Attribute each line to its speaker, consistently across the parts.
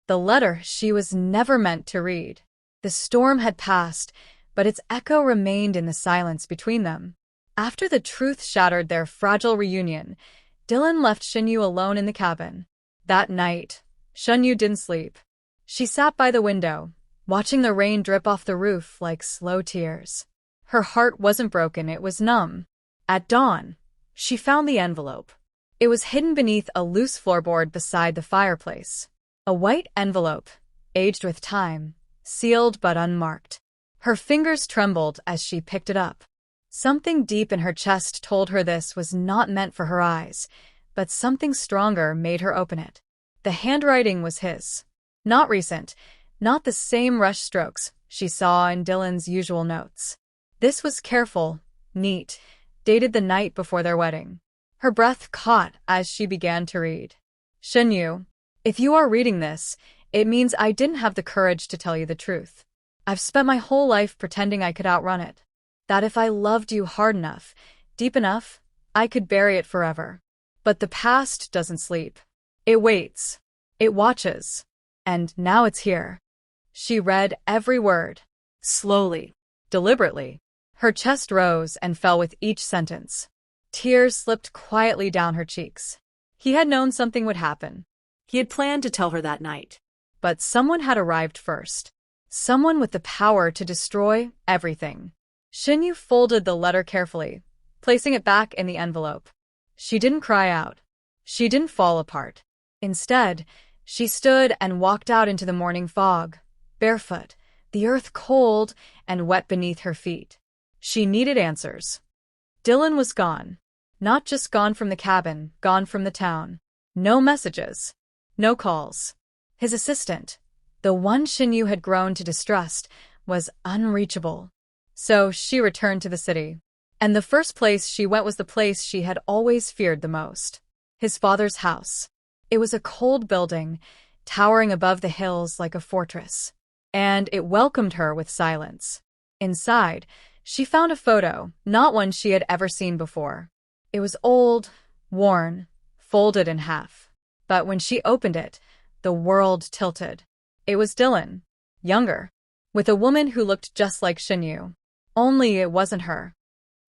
Speaker 1: The letter she was never meant to read. The storm had passed, but its echo remained in the silence between them. After the truth shattered their fragile reunion, Dylan left Shen Yue alone in the cabin. That night, Shen Yue didn't sleep. She sat by the window, watching the rain drip off the roof like slow tears. Her heart wasn't broken, it was numb. At dawn, she found the envelope. It was hidden beneath a loose floorboard beside the fireplace. A white envelope, aged with time, sealed but unmarked. Her fingers trembled as she picked it up. Something deep in her chest told her this was not meant for her eyes, but something stronger made her open it. The handwriting was his. Not recent, not the same rush strokes she saw in Dylan's usual notes. This was careful, neat, dated the night before their wedding. Her breath caught as she began to read. Shen Yue, if you are reading this, it means I didn't have the courage to tell you the truth. I've spent my whole life pretending I could outrun it. That if I loved you hard enough, deep enough, I could bury it forever. But the past doesn't sleep. It waits. It watches. And now it's here. She read every word. Slowly. Deliberately. Her chest rose and fell with each sentence. Tears slipped quietly down her cheeks. He had known something would happen.
Speaker 2: He had planned to tell her that night.
Speaker 1: But someone had arrived first. Someone with the power to destroy everything. Shen Yue folded the letter carefully, placing it back in the envelope. She didn't cry out. She didn't fall apart. Instead, she stood and walked out into the morning fog, barefoot, the earth cold and wet beneath her feet. She needed answers. Dylan was gone. Not just gone from the cabin, gone from the town. No messages. No calls. His assistant, the one Shen Yue had grown to distrust, was unreachable. So she returned to the city. And the first place she went was the place she had always feared the most. His father's house. It was a cold building, towering above the hills like a fortress. And it welcomed her with silence. Inside, she found a photo, not one she had ever seen before. It was old, worn, folded in half. But when she opened it, the world tilted. It was Dylan, younger, with a woman who looked just like Shen Yue. Only it wasn't her.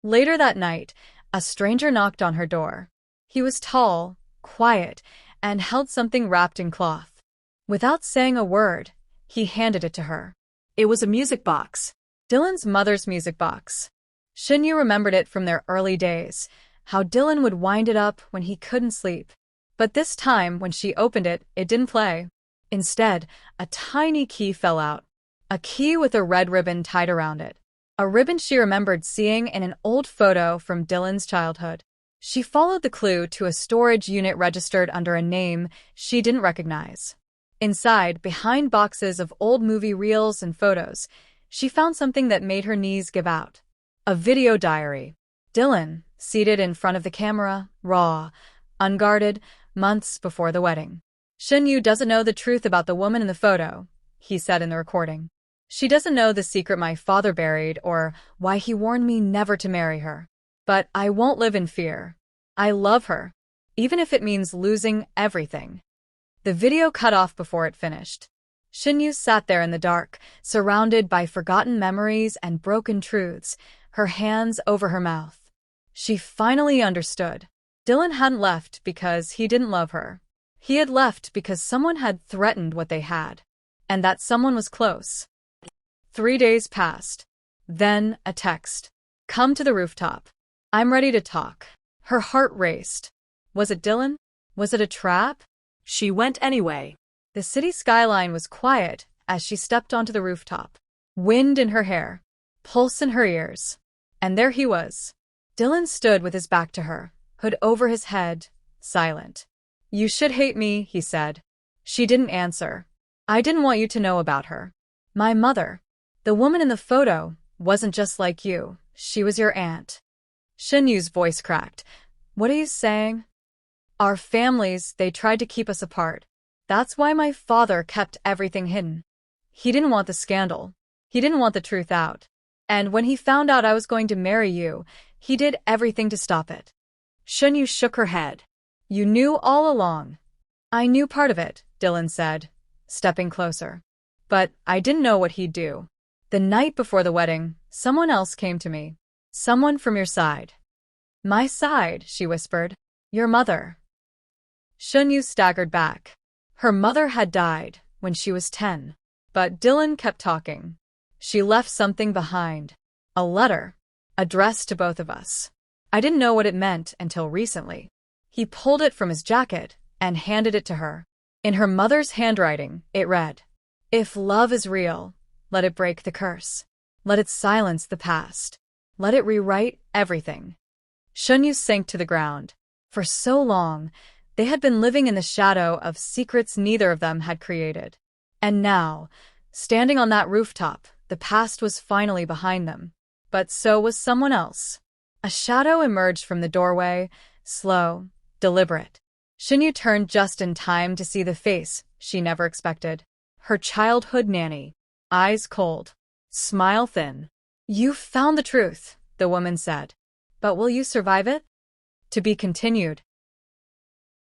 Speaker 1: Later that night, a stranger knocked on her door. He was tall, quiet, and held something wrapped in cloth. Without saying a word, he handed it to her.
Speaker 2: It was a music box.
Speaker 1: Dylan's mother's music box. Shen Yue remembered it from their early days, how Dylan would wind it up when he couldn't sleep. But this time, when she opened it, it didn't play. Instead, a tiny key fell out. A key with a red ribbon tied around it. A ribbon she remembered seeing in an old photo from Dylan's childhood. She followed the clue to a storage unit registered under a name she didn't recognize. Inside, behind boxes of old movie reels and photos, she found something that made her knees give out. A video diary. Dylan, seated in front of the camera, raw, unguarded, months before the wedding. Shen Yue doesn't know the truth about the woman in the photo, he said in the recording. She doesn't know the secret my father buried or why he warned me never to marry her. But I won't live in fear. I love her, even if it means losing everything. The video cut off before it finished. Shen Yue sat there in the dark, surrounded by forgotten memories and broken truths, her hands over her mouth. She finally understood. Dylan hadn't left because he didn't love her. He had left because someone had threatened what they had. And that someone was close. 3 days passed. Then a text. Come to the rooftop. I'm ready to talk. Her heart raced. Was it Dylan? Was it a trap?
Speaker 2: She went anyway.
Speaker 1: The city skyline was quiet as she stepped onto the rooftop. Wind in her hair. Pulse in her ears. And there he was. Dylan stood with his back to her, hood over his head, silent. You should hate me, he said. She didn't answer. I didn't want you to know about her. My mother. The woman in the photo wasn't just like you. She was your aunt. Shen Yue's voice cracked. What are you saying? Our families, they tried to keep us apart. That's why my father kept everything hidden. He didn't want the scandal. He didn't want the truth out. And when he found out I was going to marry you, he did everything to stop it.
Speaker 2: Shen Yue shook her head.
Speaker 1: You knew all along. I knew part of it, Dylan said. stepping closer. But I didn't know what he'd do. The night before the wedding, someone else came to me. Someone from your side. My side, she whispered. Your mother. Shen Yue staggered back. Her mother had died when she was 10. But Dylan kept talking. She left something behind. A letter. Addressed to both of us. I didn't know what it meant until recently. He pulled it from his jacket and handed it to her. In her mother's handwriting, it read, "If love is real, let it break the curse. Let it silence the past. Let it rewrite everything." Shen Yue sank to the ground. For so long, they had been living in the shadow of secrets neither of them had created. And now, standing on that rooftop, the past was finally behind them. But so was someone else. A shadow emerged from the doorway, slow, deliberate. Shen Yue turned just in time to see the face she never expected. Her childhood nanny. Eyes cold. Smile thin. "You've found the truth," the woman said. "But will you survive it?" To be continued.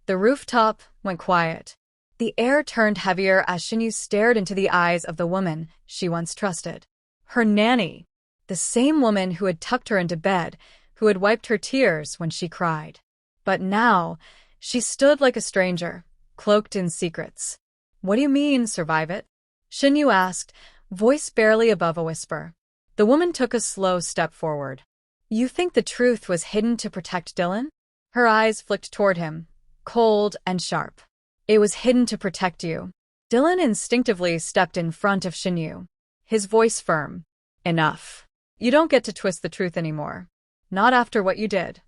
Speaker 1: The rooftop went quiet. The air turned heavier as Shen Yue stared into the eyes of the woman she once trusted. Her nanny. The same woman who had tucked her into bed, who had wiped her tears when she cried. But now, she stood like a stranger, cloaked in secrets. "What do you mean, survive it?" Shen Yue asked, voice barely above a whisper. The woman took a slow step forward. "You think the truth was hidden to protect Dylan?" Her eyes flicked toward him, cold and sharp. "It was hidden to protect you." Dylan instinctively stepped in front of Shen Yue, his voice firm. "Enough. You don't get to twist the truth anymore. Not after what you did."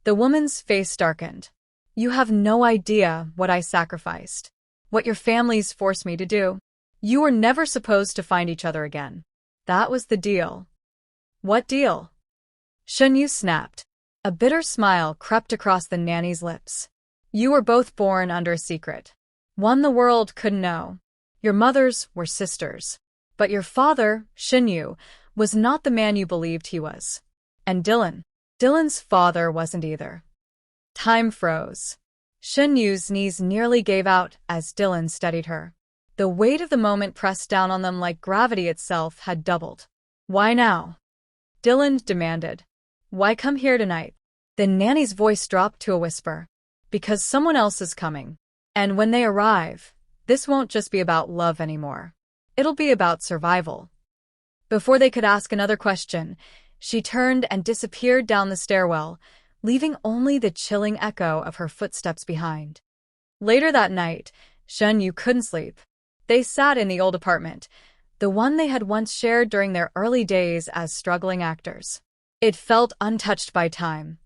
Speaker 1: The woman's face darkened. "You have no idea what I sacrificed. What your families forced me to do. You were never supposed to find each other again. That was the deal." "What deal?" Shen Yue snapped. A bitter smile crept across the nanny's lips. "You were both born under a secret. One the world couldn't know. Your mothers were sisters. But your father, Shen Yue, was not the man you believed he was. And Dylan's father wasn't either." Time froze. Shen Yue's knees nearly gave out as Dylan steadied her. The weight of the moment pressed down on them like gravity itself had doubled. "Why now?" Dylan demanded. "Why come here tonight?" The nanny's voice dropped to a whisper. "Because someone else is coming. And when they arrive, this won't just be about love anymore. It'll be about survival." Before they could ask another question, she turned and disappeared down the stairwell, leaving only the chilling echo of her footsteps behind. Later that night, Shen Yue couldn't sleep. They sat in the old apartment, the one they had once shared during their early days as struggling actors. It felt untouched by time.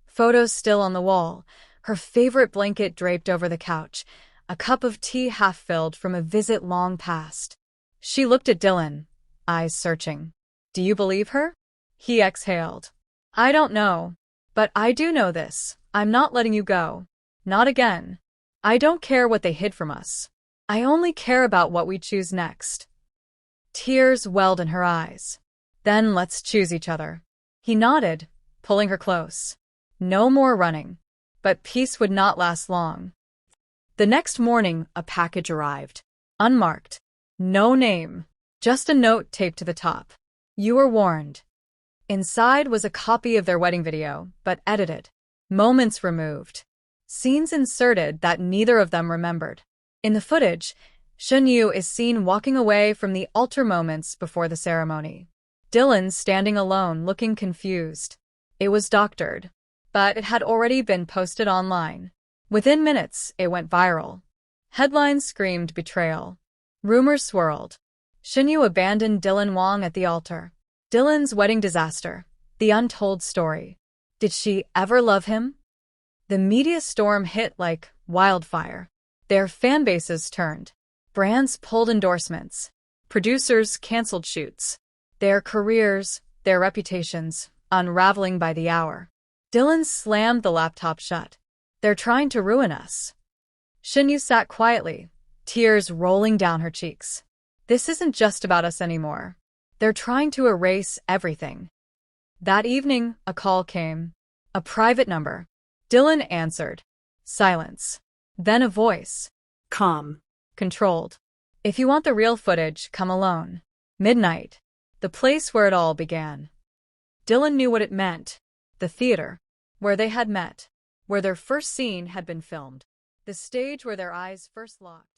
Speaker 1: Photos still on the wall, her favorite blanket draped over the couch, a cup of tea half-filled from a visit long past. She looked at Dylan, eyes searching. "Do you believe her?" He exhaled. "I don't know. But I do know this. I'm not letting you go. Not again. I don't care what they hid from us. I only care about what we choose next." Tears welled in her eyes. "Then let's choose each other." He nodded, pulling her close. No more running. But peace would not last long. The next morning, a package arrived. Unmarked. No name. Just a note taped to the top. "You were warned." Inside was a copy of their wedding video, but edited. Moments removed. Scenes inserted that neither of them remembered. In the footage, Shen Yue is seen walking away from the altar moments before the ceremony. Dylan standing alone, looking confused. It was doctored, but it had already been posted online. Within minutes, it went viral. Headlines screamed betrayal. Rumors swirled. Shen Yue abandoned Dylan Wang at the altar. Dylan's wedding disaster. The untold story. Did she ever love him? The media storm hit like wildfire. Their fan bases turned. Brands pulled endorsements. Producers canceled shoots. Their careers, their reputations, unraveling by the hour. Dylan slammed the laptop shut. "They're trying to ruin us." Shen Yue sat quietly, tears rolling down her cheeks. "This isn't just about us anymore. They're trying to erase everything." That evening, a call came. A private number. Dylan answered. Silence. Then a voice.
Speaker 2: "Calm.
Speaker 1: Controlled. If you want the real footage, come alone. Midnight. The place where it all began. Dylan knew what it meant. The theater. Where they had met. Where their first scene had been filmed. The stage where their eyes first locked.